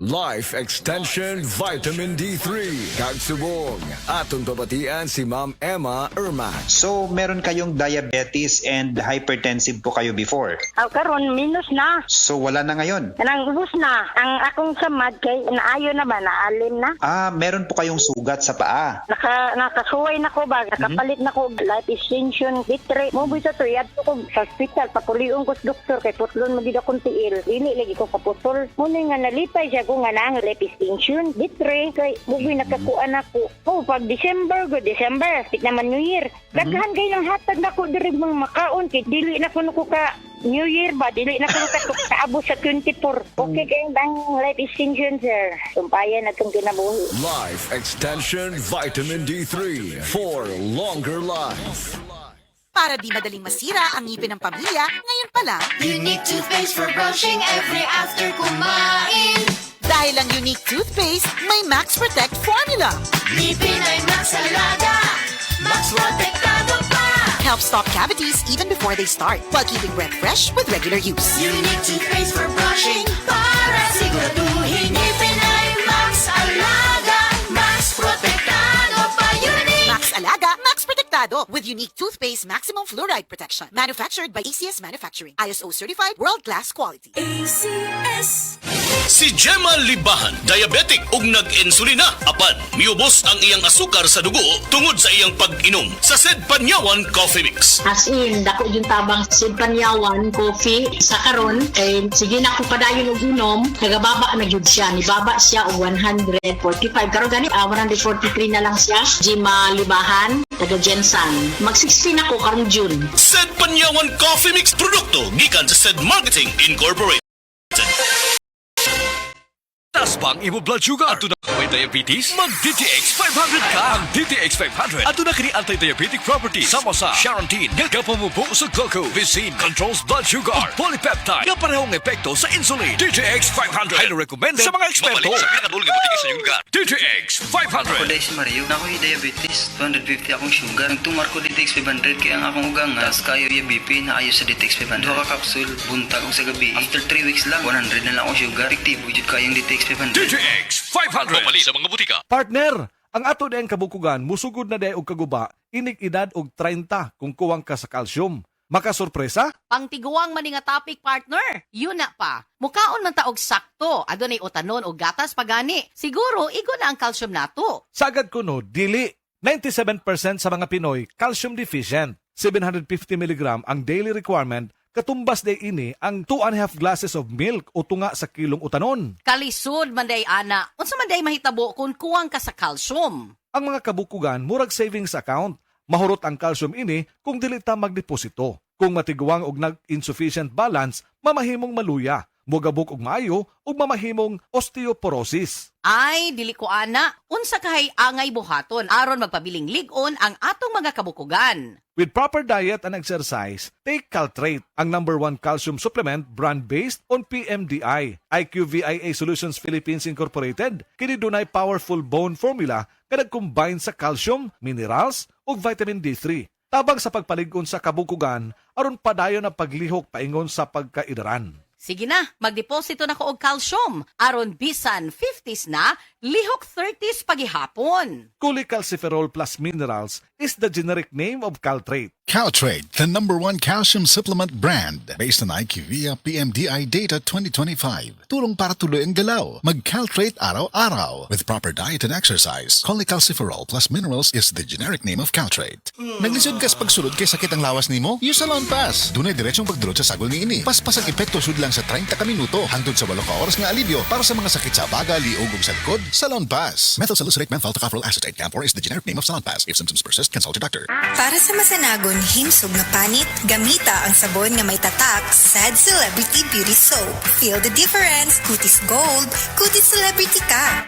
Life Extension Vitamin D3 Kagsubong. Atong babatian si Ma'am Emma Irma. So, meron kayong diabetes and hypertensive po kayo before? Karon minus na. So, wala na ngayon? Kanang ubos na. Ang akong samad kay naayo na ba, naalim na. Meron po kayong sugat sa paa. Nakasuway na ko ba, nakapalit na ko life extension, bitre. Mo bisa to, yadto ko sa hospital, papuliong ko sa doktor, kay putlon magid akong tiil. Dili lagi ko kaputol. Muna nga nalipay siya ko nga na ang life extension, bitre, kay mubi nakakuan ako. Pag December, tik naman New Year. Daghan kayo ng hatag na ko diri mga makaon, kay dili na ko ka New Year ba? Dili na ko kaabot sa 24. Okay kayong bang life extension, sir. Tumpayan na itong kinabuhi. Life Extension Vitamin D3 for longer life. Para di madaling masira ang ngipin ng pamilya, ngayon pa lang, Unique toothpaste for brushing every after kumain. dahil ang unique toothpaste, may Max Protect formula. Ngipin ay Max Alaga, Max Protektado pa. Helps stop cavities even before they start, while keeping breath fresh with regular use. Unique toothpaste for brushing para siguraduhin ngipin ay Max Alaga, Max Protektado pa. Unique. Max Alaga, Max Protectado with unique toothpaste maximum fluoride protection. Manufactured by ACS Manufacturing. ISO certified world-class quality. ACS. Si Gemma Libahan, diabetic ug nag-insulina. Apan, miubos ang iyang asukar sa dugo tungod sa iyang pag-inom sa Sed Panyawan Coffee Mix. As in, dako yung tabang Panyawan coffee sa karon kay sige na ko padayon og inom, nagababa na gyud siya, nibaba siya og 145 karon gani 143 na lang siya. Gemma Libahan, taga Jensan. Mag-16 ako karong June. Sed Panyawan Coffee Mix produkto gikan sa Sed Marketing Incorporated. Taas ba ang imo blood sugar? Ato na may diabetes? Mag-DTX 500 ka! Ang DTX 500 ato na kini anti-diabetic property sama sa Charantin nga kapamubo sa glucose, Vicin controls blood sugar ug polypeptide nga parehong epekto sa insulin. DTX 500 highly recommended sa mga eksperto. Mapalit sa pinakadulong nga butika sa iyong lugar. DTX 500. Ako dahil si Mario, na ako'y diabetes, 250 akong sugar. Nagtumar ko DTX 500 kaya ang akong ugang nga, tas kayo yung BP na ayaw sa DTX 500. Duha ka kapsul, buntag ko sa gabi. After 3 weeks lang, 100 na lang akong sugar. Rektibo, jud kayong DTX 500. DTX 500. Mapalit sa mga butika. Partner, ang ato dayang kabukugan musugod na day og kaguba inig edad og 30 kung kuwang ka sa calcium. Makasurpresa? Pangtiguang mani nga topic, partner. Yun na pa. Mukaon man taog sakto. Adunay utanon og gatas pagani. Siguro igo na ang calcium nato. Sagad ko no, dili. 97% sa mga Pinoy calcium deficient. 750 mg ang daily requirement. Katumbas day ini ang 2.5 glasses of milk o tunga sa kilong utanon. Kalisod man day ana. Unsa man day mahitabo kung kuwang ka sa calcium. Ang mga kabukugan murag savings account. Mahurot ang calcium ini kung dili ta magdeposito. Kung matiguang og nag-insufficient balance, mamahimong maluya, mugabok og maayo ug mamahimong osteoporosis. Ay, dili ko ana. Unsa kahay angay buhaton aron magpabiling ligon ang atong mga kabukugan. With proper diet and exercise, take Caltrate, ang #1 calcium supplement brand based on PMDI. IQVIA Solutions Philippines Incorporated, kini dunay powerful bone formula nga nag-combine sa calcium, minerals ug vitamin D3. Tabang sa pagpalig-on sa kabukugan aron padayon na paglihok paingon sa pagkaidaran. Sige na, magdeposito na ko og calcium. Aron bisan 50s na, lihok 30s pagihapon. Cholecalciferol plus minerals is the generic name of Caltrate. Caltrate, the #1 calcium supplement brand based on IQVIA PMDI data 2025. Tulong para tuloy ang galaw. Mag-Caltrate araw-araw with proper diet and exercise. Cholecalciferol plus minerals is the generic name of Caltrate. Naglisod kas pagsulod kay sakit ang lawas nimo? Use Salon Pass. Dunay diretsong pagdulot sa sagol niini. Paspas ang epekto sud lang sa 30 ka minuto hangtod sa 8 ka oras nga alibyo para sa mga sakit sa baga, liog ug sa likod. Salon Pass. Methylsalicylate menthol tocopherol acetate. Camphor is the generic name of Salon Pass. If symptoms persist, consult your doctor. Para sa masanagon himsog nga panit, gamita ang sabon nga may tatak Sad Celebrity Beauty Soap. Feel the difference. Kutis Gold, Kutis Celebrity ka.